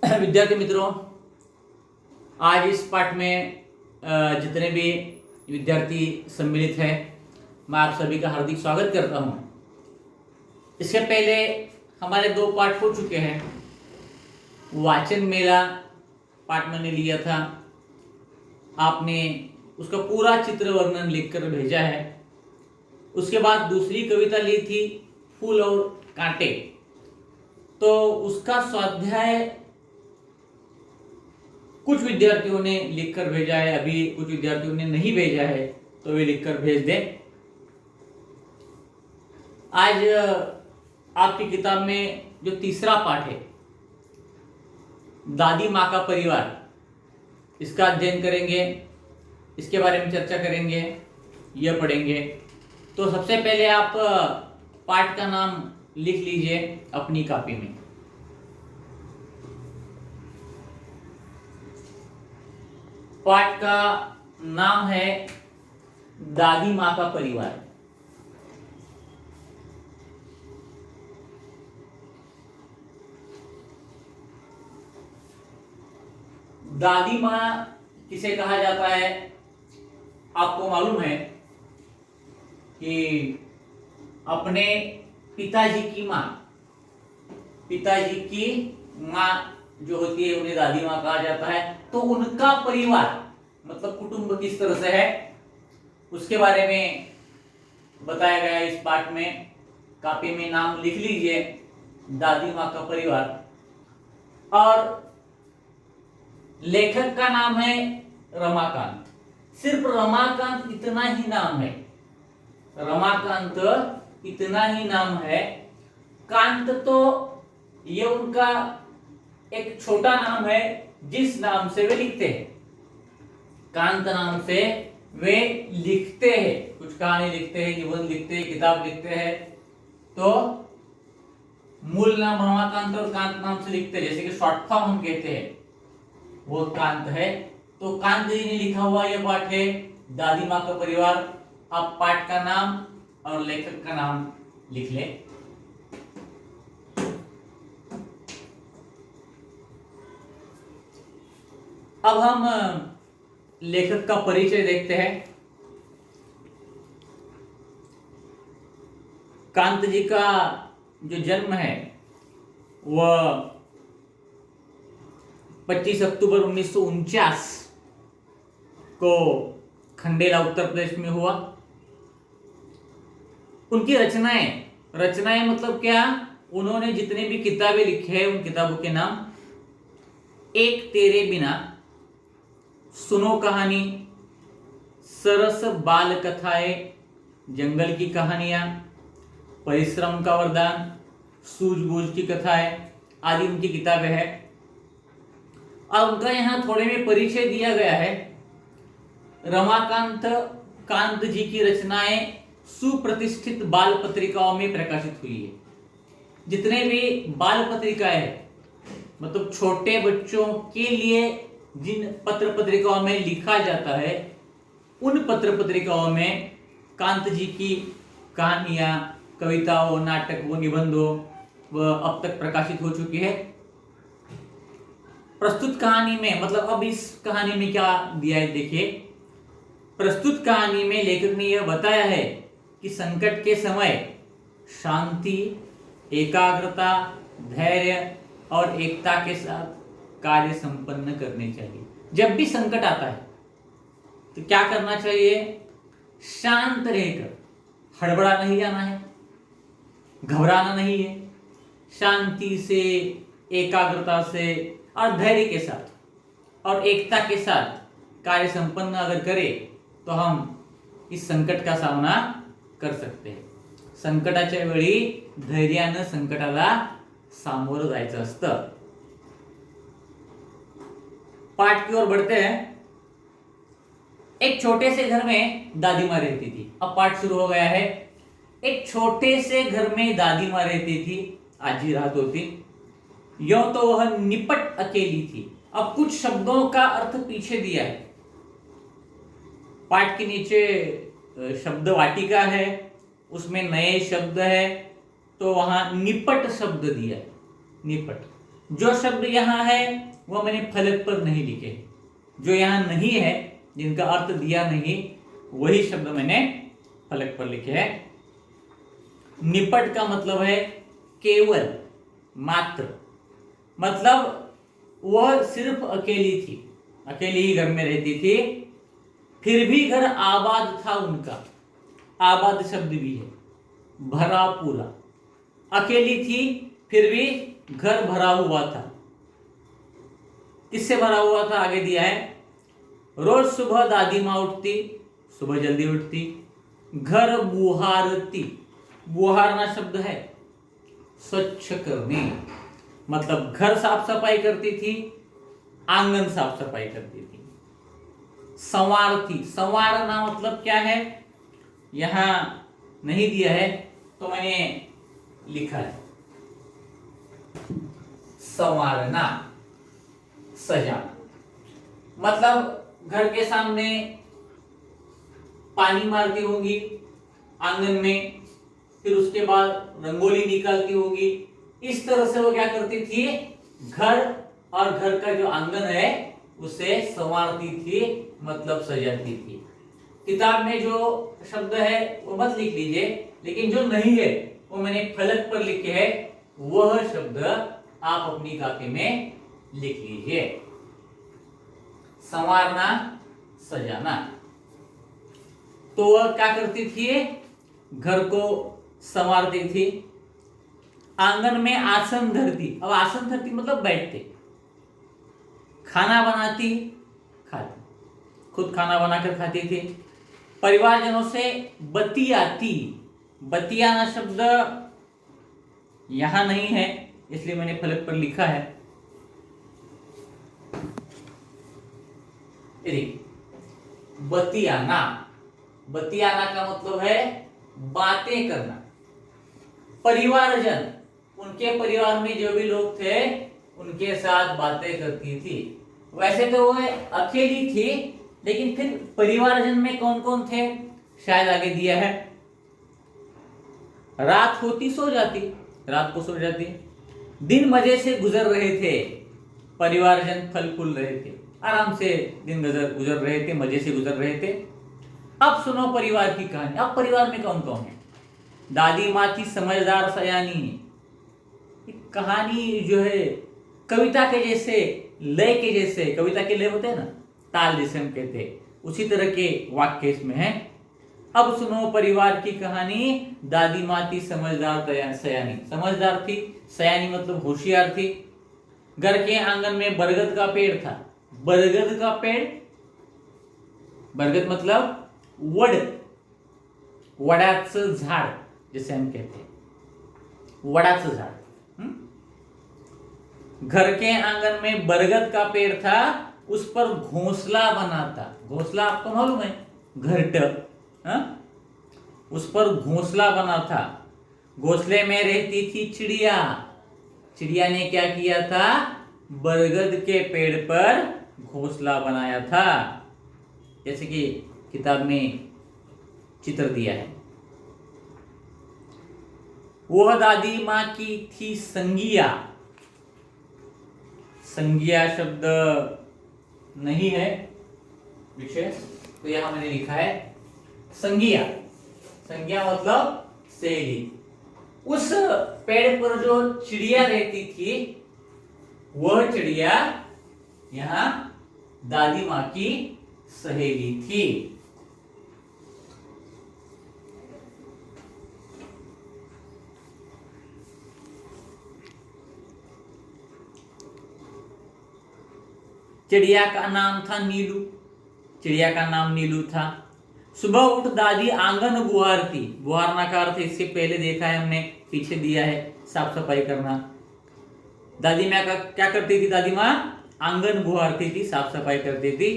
विद्यार्थी मित्रों, आज इस पाठ में जितने भी विद्यार्थी सम्मिलित हैं, मैं आप सभी का हार्दिक स्वागत करता हूं। इसके पहले हमारे दो पाठ हो चुके हैं। वाचन मेला पाठ मैंने लिया था, आपने उसका पूरा चित्र वर्णन लिखकर भेजा है। उसके बाद दूसरी कविता ली थी फूल और कांटे, तो उसका स्वाध्याय कुछ विद्यार्थियों ने लिखकर भेजा है, अभी कुछ विद्यार्थियों ने नहीं भेजा है, तो वे लिखकर भेज दें। आज आपकी किताब में जो तीसरा पाठ है, दादी माँ का परिवार, इसका अध्ययन करेंगे, इसके बारे में चर्चा करेंगे, यह पढ़ेंगे। तो सबसे पहले आप पाठ का नाम लिख लीजिए अपनी कॉपी में। पाठ का नाम है दादी माँ का परिवार। दादी माँ किसे कहा जाता है, आपको मालूम है कि अपने पिताजी की माँ, पिताजी की माँ जो होती है उन्हें दादी माँ कहा जाता है। तो उनका परिवार मतलब कुटुंब किस तरह से है, उसके बारे में बताया गया है इस पाठ में। कॉपी में नाम लिख लीजिए, दादी माँ का परिवार। और लेखक का नाम है रमाकांत। सिर्फ रमाकांत इतना ही नाम है, रमाकांत इतना ही नाम है। कांत तो ये उनका एक छोटा नाम है, जिस नाम से वे लिखते हैं। कांत नाम से वे लिखते हैं, कुछ कहानी लिखते हैं, निबंध लिखते हैं, किताब लिखते हैं। तो मूल नाम रमाकांत और कांत नाम से लिखते हैं, जैसे कि शॉर्ट फॉर्म हम कहते हैं, वो कांत है। तो कांत जी ने लिखा हुआ यह पाठ है दादी माँ का परिवार। आप पाठ का नाम और लेखक का नाम लिख ले। अब हम लेखक का परिचय देखते हैं। कांत जी का जो जन्म है वह 25 अक्टूबर 1949 को खंडेला उत्तर प्रदेश में हुआ। उनकी रचनाएं मतलब क्या, उन्होंने जितने भी किताबें लिखे हैं उन किताबों के नाम: एक तेरे बिना, सुनो कहानी, सरस बाल कथाएं, जंगल की कहानियां, परिश्रम का वरदान, सूझबूझ की कथाएं आदि उनकी किताबें हैं। और उनका यहाँ थोड़े में परिचय दिया गया है। रमाकांत कांत जी की रचनाएं सुप्रतिष्ठित बाल पत्रिकाओं में प्रकाशित हुई है। जितने भी बाल पत्रिकाएं हैं, मतलब छोटे बच्चों के लिए जिन पत्र पत्रिकाओं में लिखा जाता है, उन पत्र पत्रिकाओं में कांत जी की कहानियां, कविताओं, नाटक, वो निबंधों वह अब तक प्रकाशित हो चुकी है। प्रस्तुत कहानी में मतलब अब इस कहानी में क्या दिया है देखिए। प्रस्तुत कहानी में लेखक ने यह बताया है कि संकट के समय शांति, एकाग्रता, धैर्य और एकता के साथ कार्य संपन्न करने चाहिए। जब भी संकट आता है तो क्या करना चाहिए? शांत रहकर, हड़बड़ा नहीं जाना है, घबराना नहीं है। शांति से, एकाग्रता से और धैर्य के साथ और एकता के साथ कार्य संपन्न अगर करें तो हम इस संकट का सामना कर सकते हैं। संकटाच्या वेळी धैर्यानं संकटाला सामोरं जायचं असतं। पाठ की ओर बढ़ते हैं। एक छोटे से घर में दादी माँ रहती थी। अब पाठ शुरू हो गया है। एक छोटे से घर में दादी माँ रहती थी, आजी रात होती। यो तो वह निपट अकेली थी। अब कुछ शब्दों का अर्थ पीछे दिया है। पाठ के नीचे शब्द वाटिका है, उसमें नए शब्द है, तो वहां निपट शब्द दिया है। निपट जो शब्द यहाँ है वो मैंने फलक पर नहीं लिखे, जो यहाँ नहीं है, जिनका अर्थ दिया नहीं, वही शब्द मैंने फलक पर लिखे हैं। निपट का मतलब है केवल, मात्र, मतलब वह सिर्फ अकेली थी, अकेली ही घर में रहती थी, फिर भी घर आबाद था उनका। आबाद शब्द भी है, भरा पूरा। अकेली थी फिर भी घर भरा हुआ था। किससे भरा हुआ था आगे दिया है। रोज सुबह दादी माँ उठती, सुबह जल्दी उठती, घर बुहारती। बुहारना शब्द है स्वच्छ करने, मतलब घर साफ सफाई करती थी, आंगन साफ सफाई करती थी। संवारती, संवारना मतलब क्या है, यहां नहीं दिया है तो मैंने लिखा है संवारना, सजाना। मतलब घर के सामने पानी मारती होंगी आंगन में, फिर उसके बाद रंगोली निकालती होगी। इस तरह से वो क्या करती थी, घर और घर का जो आंगन है उसे संवारती थी, मतलब सजाती थी। किताब में जो शब्द है वो मत लिख लीजिए, लेकिन जो नहीं है वो मैंने फलक पर लिखे है, वह शब्द आप अपनी कॉपी में लिख लीजिए। संवारना, सजाना। तो वह क्या करती थी, घर को संवारती थी, आंगन में आसन धरती। अब आसन धरती मतलब बैठते, खाना बनाती, खाती, खुद खाना बनाकर खाती थी, परिवारजनों से बतियाती। बतियाना शब्द यहां नहीं है, इसलिए मैंने फलक पर लिखा है। बतियाना, बतियाना का मतलब है बातें करना। परिवारजन, उनके परिवार में जो भी लोग थे उनके साथ बातें करती थी। वैसे तो वो अकेली थी, लेकिन फिर परिवारजन में कौन कौन थे शायद आगे दिया है। रात होती सो जाती, रात को सो जाती। दिन मजे से गुजर रहे थे, परिवारजन फल फूल रहे थे, आराम से दिन गुजर रहे थे, मजे से गुजर रहे थे। अब सुनो परिवार की कहानी। अब परिवार में कौन कौन है। दादी माँ थी समझदार सयानी। कहानी जो है कविता के जैसे, लय के जैसे, कविता के लय होते हैं ना, ताल जैसे हम कहते हैं, उसी तरह के वाक्य इसमें है। अब सुनो परिवार की कहानी। दादी माँ थी समझदार सयानी। समझदार थी, सयानी मतलब होशियार थी। घर के आंगन में बरगद का पेड़ था। बरगद का पेड़, बरगद मतलब वड, वडाचं झाड जैसे हम कहते हैं, वडाचं झाड। घर के आंगन में बरगद का पेड़ था, उस पर घोंसला बना था। घोंसला आपको मालूम है, घरट, उस पर घोंसला बना था। घोंसले में रहती थी चिड़िया। चिड़िया ने क्या किया था, बरगद के पेड़ पर घोंसला बनाया था, जैसे कि किताब में चित्र दिया है। वह दादी माँ की थी संगिया। संज्ञा शब्द नहीं है विषय, तो यहां मैंने लिखा है संज्ञा। संज्ञा मतलब सहेली। उस पेड़ पर जो चिड़िया रहती थी, वह चिड़िया यहां दादी माँ की सहेली थी। चिड़िया का नाम था नीलू। चिड़िया का नाम नीलू था। सुबह उठ दादी आंगन बुहारती। बुहारना का अर्थ इससे पहले देखा है हमने, पीछे दिया है, साफ सफाई करना। दादी माँ का क्या करती थी, दादी माँ आंगन बुहारती थी, साफ सफाई करती थी।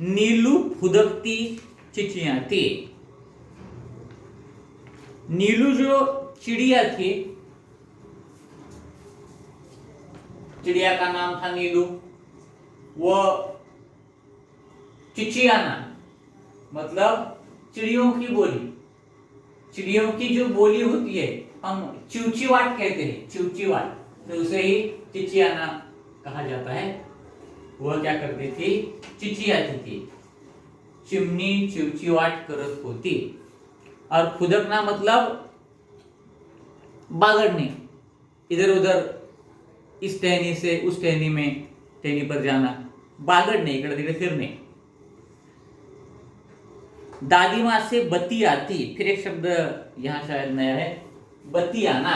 नीलू फुदकती चिचियाती। नीलू जो चिड़िया थी, चिड़िया का नाम था नीलू, वो चिचियाना मतलब चिड़ियों की बोली। चिड़ियों की जो बोली होती है हम चिवचिवाट कहते हैं, चिवचिवाट। तो उसे ही चिचियाना कहा जाता है। वह क्या करती थी? चिचियाती थी, चिमनी चिवचिवाट करत होती। और खुदकना मतलब बागड़ने, इधर उधर इस टहनी से उस टहनी में, टहनी पर जाना, बागड़ने, इकड़े तिकड़े फिरने। दादी माँ से बत्ती आती, फिर एक शब्द यहां शायद नया है, बत्तियाना।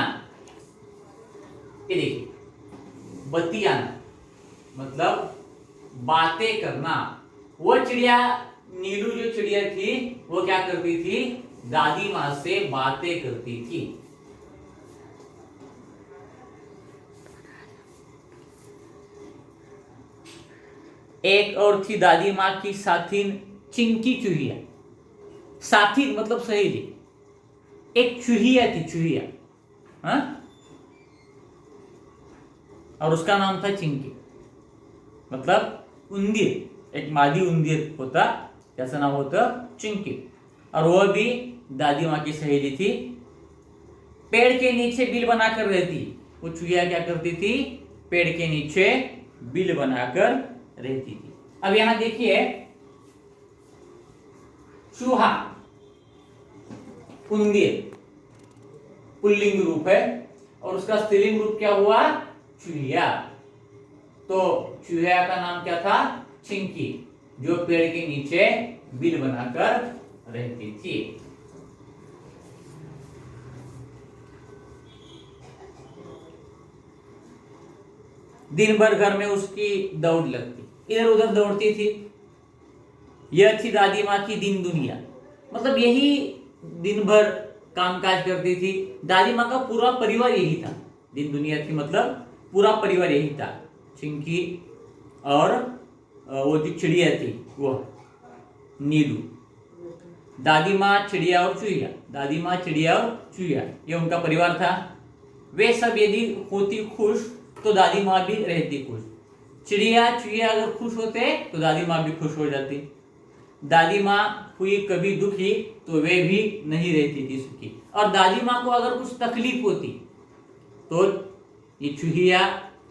ये देखिए, बत्तियाना मतलब बातें करना। वो चिड़िया, नीलू जो चिड़िया थी, वो क्या करती थी? दादी माँ से बातें करती थी। एक और थी दादी माँ की साथिन चिंकी चूहिया। साथिन मतलब सहेली। एक चूहिया थी, चूहिया, हाँ, और उसका नाम था चिंकी, मतलब उंदीर। एक मादी उंदीर होता, जैसा नाम होता चिंकी। और वह भी दादी माँ की सहेली थी। पेड़ के नीचे बिल बनाकर रहती। वो चूहिया क्या करती थी? पेड़ के नीचे बिल बनाकर रहती थी। अब यहां देखिए, चूहा, उंदीर पुल्लिंग रूप है, और उसका स्त्रीलिंग रूप क्या हुआ? चूहिया। तो चूहिया का नाम क्या था? चिंकी, जो पेड़ के नीचे बिल बनाकर रहती थी। दिन भर घर में उसकी दौड़ लगती, इधर उधर दौड़ती थी। यह थी दादी माँ की दिन दुनिया, मतलब यही दिन भर कामकाज करती थी। दादी माँ का पूरा परिवार यही था। दिन दुनिया थी मतलब पूरा परिवार यही था। चिंकी और वो जो चिड़िया थी वो नीलू, दादी माँ, चिड़िया और चूहिया, दादी माँ, चिड़िया और चूहिया, ये उनका परिवार था। वे सब यदि होती खुश तो दादी माँ भी रहती खुश। चिड़िया चूहिया अगर खुश होते तो दादी माँ भी खुश हो जाती। दादी माँ हुई कभी दुखी तो वे भी नहीं रहती थी सुखी। और दादी माँ को अगर कुछ तकलीफ होती तो ये चूहिया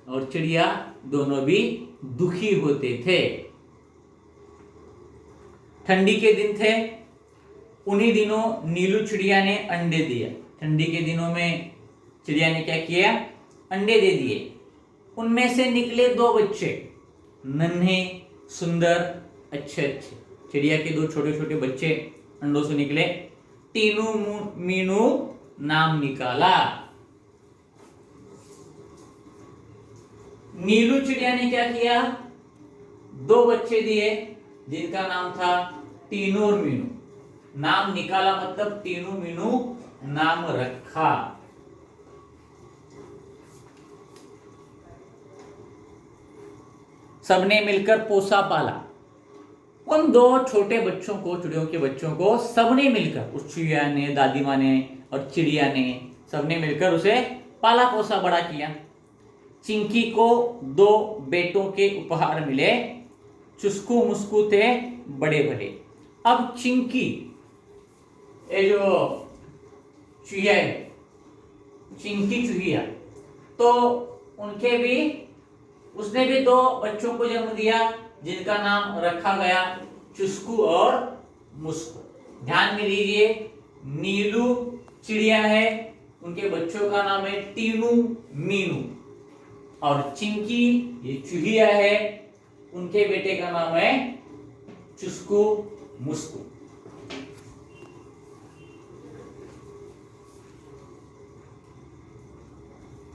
और चिड़िया दोनों भी दुखी होते थे। ठंडी के दिन थे, उन्हीं दिनों नीलू चिड़िया ने अंडे दिए। ठंडी के दिनों में चिड़िया ने क्या किया? अंडे दे दिए। उनमें से निकले दो बच्चे, नन्हे, सुंदर, अच्छे अच्छे। चिड़िया के दो छोटे छोटे बच्चे अंडों से निकले। टीनू मीनू नाम निकाला। नीलू चिड़िया ने क्या किया? दो बच्चे दिए जिनका नाम था टीनू और मीनू। नाम निकाला मतलब टीनू मीनू नाम रखा। सबने मिलकर पोसा पाला। उन दो छोटे बच्चों को, चिड़ियों के बच्चों को सबने मिलकर, उस चिड़िया ने, दादी माँ ने और चिड़िया ने, सबने मिलकर उसे पाला पोसा बड़ा किया। चिंकी को दो बेटों के उपहार मिले, चुस्कू मुस्कू थे बड़े बड़े। अब चिंकी, ये जो चूहिया है, चिंकी चूहिया, तो उनके भी, उसने भी दो बच्चों को जन्म दिया जिनका नाम रखा गया चुस्कू और मुस्कू। ध्यान में लीजिए, नीलू चिड़िया है, उनके बच्चों का नाम है टीनू मीनू। और चिंकी ये चूहिया है, उनके बेटे का नाम है चुस्कू मुस्कू।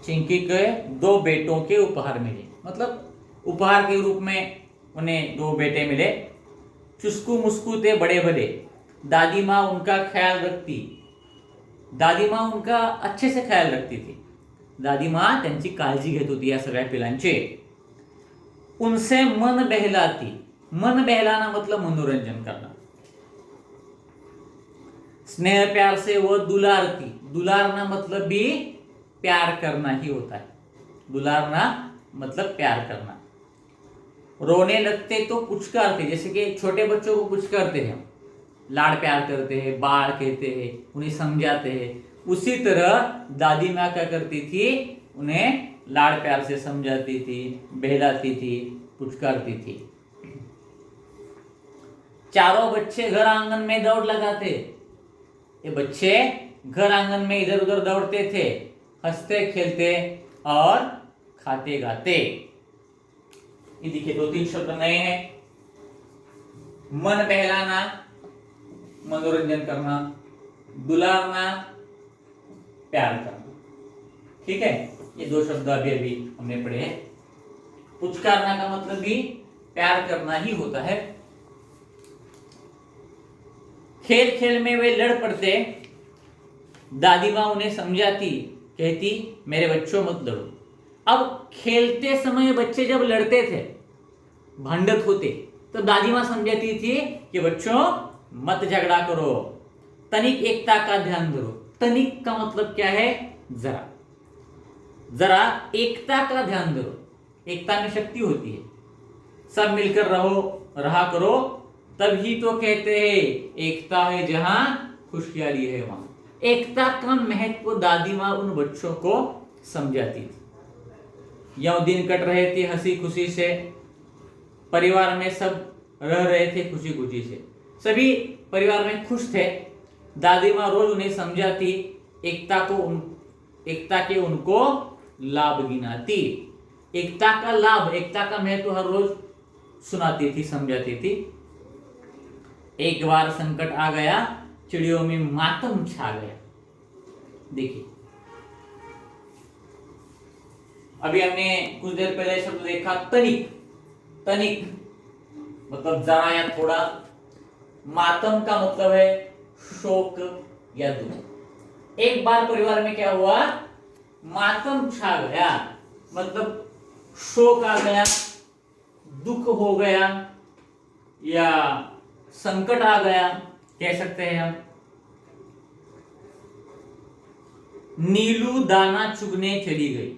चिंकी के दो बेटों के उपहार मिले, मतलब उपहार के रूप में उन्हें दो बेटे मिले। चुस्कू मुस्कू थे बड़े बड़े। दादी माँ उनका ख्याल रखती, दादी माँ उनका अच्छे से ख्याल रखती थी। दादी माँ त्यांची काळजी घेत होती या सगळ्या पिलांचे। उनसे मन बहलाती। मन बहलाना मतलब मनोरंजन करना। स्नेह प्यार से वो दुलारती। दुलारना मतलब भी प्यार करना ही होता है। दुलारना मतलब प्यार करना। रोने लगते तो पुचकारते, जैसे कि छोटे बच्चों को पुचकारते हैं, लाड़ प्यार करते हैं, बाल कहते हैं, उन्हें समझाते हैं। उसी तरह दादी माँ क्या करती थी? उन्हें लाड़ प्यार से समझाती थी, बहलाती थी, पुचकारती थी। चारों बच्चे घर आंगन में दौड़ लगाते। ये बच्चे घर आंगन में इधर उधर दौड़ते थे, हंसते खेलते और खाते गाते। ये देखिए 2-3 शब्द नए हैं। मन बहलाना, मनोरंजन करना, दुलारना, प्यार करना। ठीक है, ये 2 शब्द अभी अभी हमने पढ़े हैं। पुचकारना का मतलब भी प्यार करना ही होता है। खेल खेल में वे लड़ पड़ते। दादी माँ उन्हें समझाती, कहती मेरे बच्चों मत लड़ो। अब खेलते समय बच्चे जब लड़ते थे, भांडत होते, तो दादी माँ समझाती थी कि बच्चों मत झगड़ा करो, तनिक एकता का ध्यान धरो। तनिक का मतलब क्या है? जरा। जरा एकता का ध्यान धरो। एकता में शक्ति होती है। सब मिलकर रहा करो, तभी तो कहते हैं एकता है जहां खुशहाली है वहां। एकता का महत्व दादी माँ उन बच्चों को समझाती थी। यह दिन कट रहे थे हंसी खुशी से, परिवार में सब रह रहे थे खुशी खुशी से, सभी परिवार में खुश थे। दादी माँ रोज उन्हें समझाती, एकता के उनको लाभ गिनाती। एकता का लाभ, एकता का महत्व हर रोज सुनाती थी, समझाती थी। एक बार संकट आ गया, चिड़ियों में मातम छा गया। देखिए, अभी हमने कुछ देर पहले शब्द देखा तनिक। तनिक मतलब जरा या थोड़ा। मातम का मतलब है शोक या दुख। एक बार परिवार में क्या हुआ? मातम छा गया, मतलब शोक आ गया, दुख हो गया या संकट आ गया, कह सकते हैं हम। नीलू दाना चुगने चली गई।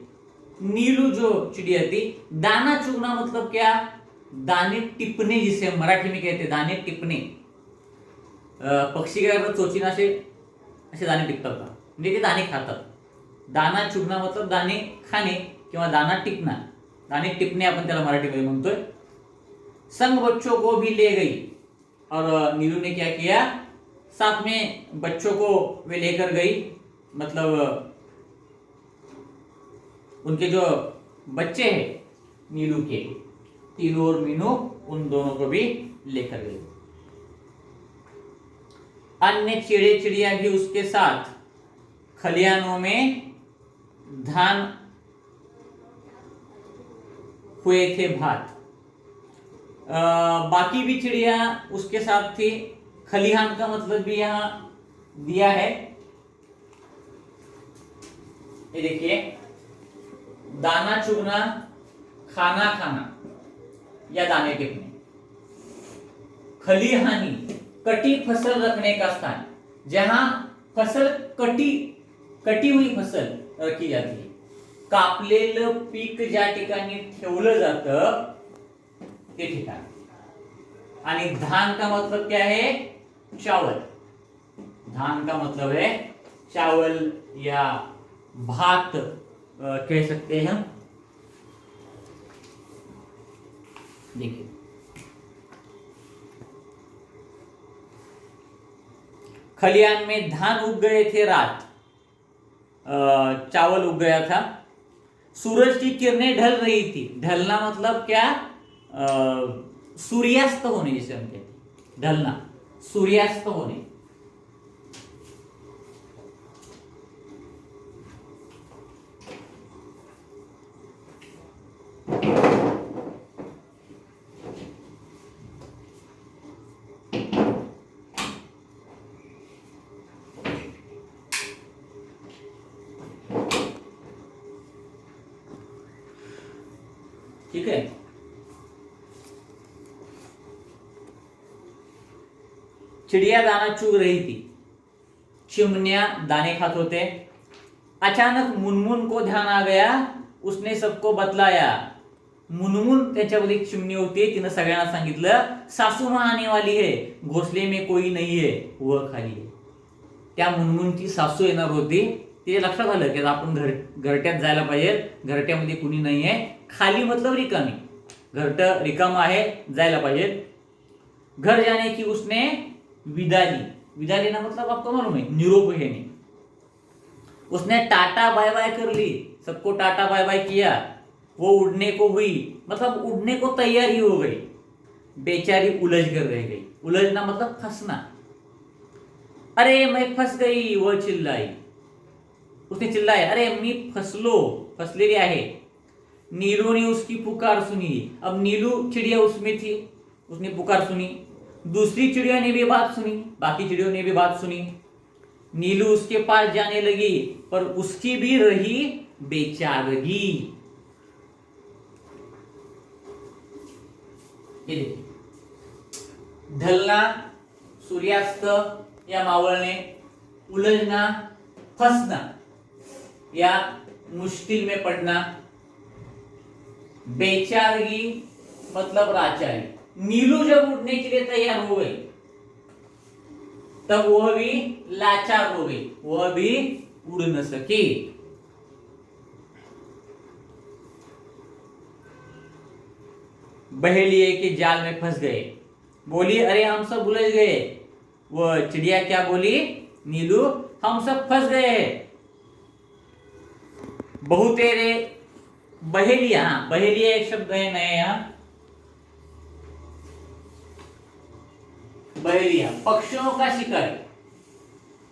नीलू जो चिड़िया थी, दाना चुगना मतलब क्या? दाने टिपने, जिसे हम मराठी में कहते हैं दाने टिपणे. पक्षी काय करतात? चोचीनं असे दाणे टिपतात का, म्हणजे ते दाणे खातात. दाना चुगना मतलब दाणे खाणे किंवा दाना टिपना. दाणे टिपणे आपण त्याला मराठीमध्ये म्हणतोय. संग बच्चों को भी ले गई और नीलू ने क्या किया, साथ में बच्चों को वे लेकर गई, मतलब उनके जो बच्चे हैं नीलू के, तीनू और मीनू, उन दोनों को भी लेकर गई. अन्य चिड़े चिड़िया भी उसके साथ खलिहानों में धान हुए थे भात. बाकी भी चिड़िया उसके साथ थी. खलिहान का मतलब भी यहां दिया है, ये देखिए, दाना चुगना, खाना खाना या दाने टिपने. खलिहानी, कटी फसल रखने का स्थान, जहां फसल कटी हुई फसल रखी जाती है. कापलेलं पीक ज्या ठिकाणी ठेवलं जातं ते ठिकाण. आणि धान का मतलब क्या है? चावल. धान का मतलब है चावल या भात कह सकते हैं हम. देखिए, खलिहान में धान उग गए थे रात, चावल उग गया था. सूरज की किरणें ढल रही थी. ढलना मतलब क्या? सूर्यास्त होने, जिसे हम कहते हैं. ढलना, सूर्यास्त होने. ठीक है. चिड़िया दाना चुग रही थी, चिमनिया दाने खात होते. अचानक मुनमुन को ध्यान आ गया, उसने सबको बतलाया. मुनमुन त्याच्यामध्ये एक चिमणी होती, तिनं सगळ्यांना सांगितलं, सासू माँ आने वाली है, घोंसले में कोई नहीं है, वह खाली है. त्या मुनमुनची सासू येणार होती ते लक्षात आलं की आपण घरट्यात जायला पाहिजे, घरट्यामध्ये कुणी नाही आहे, खाली मतलब रिकामी, घरटं रिकाम आहे, जायला पाहिजे। घर जाने की उसने विदा ली, विदा लेना मतलब आपको मालूम है, निरोप लेने। उसने टाटा बाय बाय कर ली, सबको टाटा बाय बाय किया। वो उड़ने को हुई मतलब उड़ने को तैयारी हो गई। बेचारी उलझ कर रह गई, उलझना मतलब फंसना। अरे मैं फंस गई, वह चिल्लाई, उसने चिल्लाया, अरे मी फसलेली आहे। नीलू ने उसकी पुकार सुनी, अब नीलू चिड़िया उसमें थी, उसने पुकार सुनी। दूसरी चिड़िया ने भी बात सुनी, बाकी चिड़ियों ने भी बात सुनी। नीलू उसके पास जाने लगी, पर उसकी भी रही बेचारगी। ये देखिए, ढलना, सूर्यास्त या मावळने, उलझना, फंसना या मुश्किल में पड़ना, बेचारगी मतलब लाचारी। नीलू जब उड़ने के लिए तैयार हो गई तब वह भी लाचार हो गई, वह भी उड़ न सकी। बहेलिए के जाल में फंस गए, बोली अरे हम सब उलझ गए। वह चिड़िया क्या बोली, नीलू हम सब फंस गए हैं। बहुतेरे बहेलिया, बहेलिया एक शब्द है नया यहां, बहेलिया पक्षियों का शिकारी,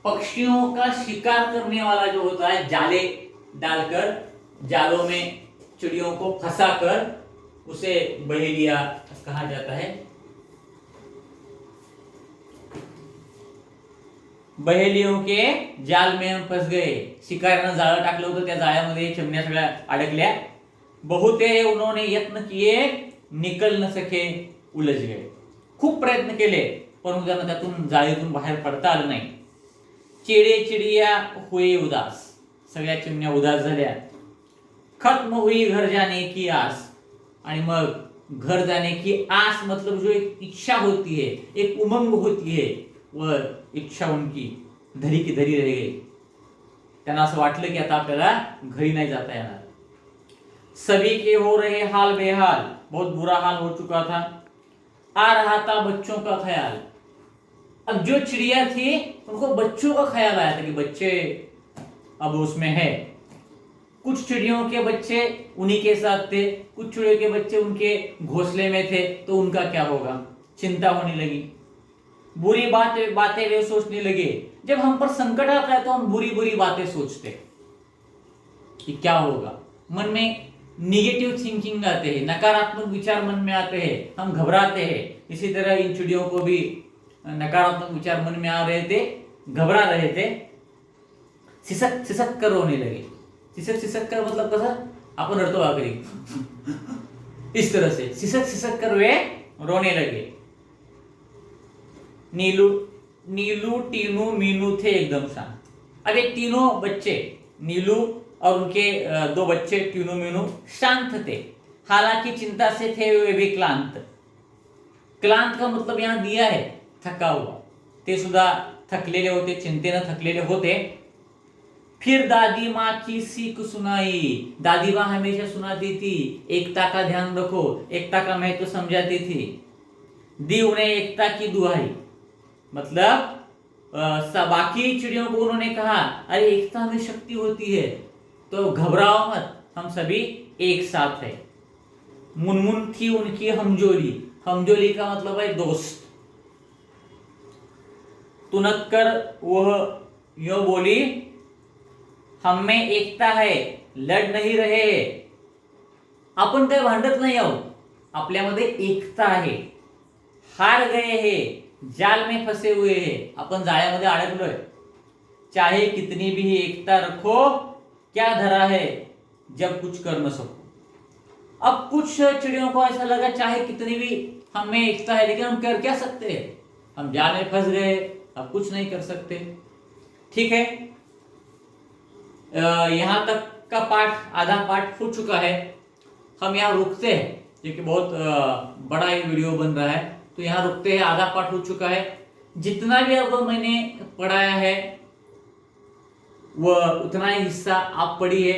पक्षियों का शिकार करने वाला जो होता है, जाले डालकर जालों में चिड़ियों को फंसाकर, उसे बहेलिया कहा जाता है। बहेलियों के जाल में हम फंस गए, शिकाऱ्यानं जाळं टाकलं होतं, त्या जाळ्यामध्ये चिमण्या सगळ्या अडकल्या। बहुतेरे उन्होंने यत्न किए, निकल न सके, उलझ गए। खूप प्रयत्न केले परंतु त्यांना त्यातून जाळीतून बाहेर पडता आलं नाही। चिड़े चिड़िया हुए उदास, सगळ्या चिमण्या उदास झाल्या। खत्म हुई घर जाने की आस, आणि मग घर जाने की आस मतलब जो एक इच्छा होती है, एक उमंग होती है, वह इच्छा उनकी धरी की धरी रह गई। त्यांना असं वाटलं की आता आपल्याला घरी नाही जाता येणार। सभी के हो रहे हाल बेहाल, बहुत बुरा हाल हो चुका था। आ रहा था बच्चों का ख्याल, अब जो चिड़िया थी उनको बच्चों का ख्याल आया था कि बच्चे अब उसमें है। कुछ चिड़ियों के बच्चे उन्हीं के साथ थे, कुछ चिड़ियों के बच्चे उनके घोंसले में थे, तो उनका क्या होगा, चिंता होने लगी। बुरी बातें वे सोचने लगे। जब हम पर संकट आता है तो हम बुरी बुरी बातें सोचते कि क्या होगा, मन में निगेटिव थिंकिंग आते हैं, नकारात्मक विचार मन में आते हैं, हम घबराते हैं। इसी तरह इन चिड़ियों को भी नकारात्मक विचार मन में आ रहे थे, घबरा रहे थे, सिसक सिसक कर रोने लगे। सिसक सिसक कर मतलब कसा, आपण रडतो कधी इस तरह से सिसक सिसक कर वे रोने लगे। नीलू नीलू टीनू मीनू थे एकदम शांत। अब ये तीनों बच्चे, नीलू और उनके दो बच्चे टीनू मीनू शांत थे, हालांकि चिंता से थे वे भी क्लांत। क्लांत का मतलब यहां दिया है थका हुआ, ते सुद्धा थकलेले होते, चिंतेने थकलेले होते। फिर दादी माँ की सीख सुनाई, दादी माँ हमेशा सुनाती थी, एकता का ध्यान रखो, एकता का महत्व समझाती थी। दी उन्हें एकता की दुहाई, मतलब बाकी चिड़ियों को उन्होंने कहा अरे एकता में शक्ति होती है, तो घबराओ मत, हम सभी एक साथ है। मुनमुन थी उनकी हमजोली, हमजोली का मतलब है दोस्त। तुनक कर वह यो बोली, हम में एकता है, लढ नहीं रहे, आपण काही भांडत नाही आहोत, आपल्यामध्ये एकता आहे। हार गए हैं, जाल में फंसे हुए हैं, अपन जाळ्यामध्ये अडकलोय। चाहे कितनी भी एकता रखो, क्या धरा है जब कुछ कर न सको। अब कुछ चिड़ियों को ऐसा लगा चाहे कितनी भी हमें एकता है, लेकिन हम कर क्या सकते हैं, हम जाल में फंस गए, अब कुछ नहीं कर सकते। ठीक है, यहां तक का पाठ, आधा पाठ हो चुका है, हम यहाँ रुकते हैं क्योंकि बहुत बड़ा ये वीडियो बन रहा है, तो यहाँ रुकते हैं, आधा पाठ हो चुका है। जितना भी अब मैंने पढ़ाया है वह उतना ही हिस्सा आप पढ़िए,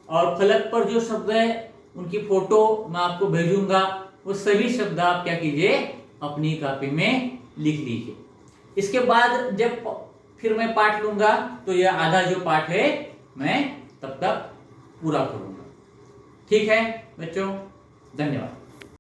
और फलक पर जो शब्द है उनकी फोटो मैं आपको भेजूंगा, वो सभी शब्द आप क्या कीजिए अपनी कॉपी में लिख लीजिए। इसके बाद जब फिर मैं पाठ लूंगा तो यह आधा जो पाठ है मैं तब तक पूरा करूंगा। ठीक है बच्चों, धन्यवाद।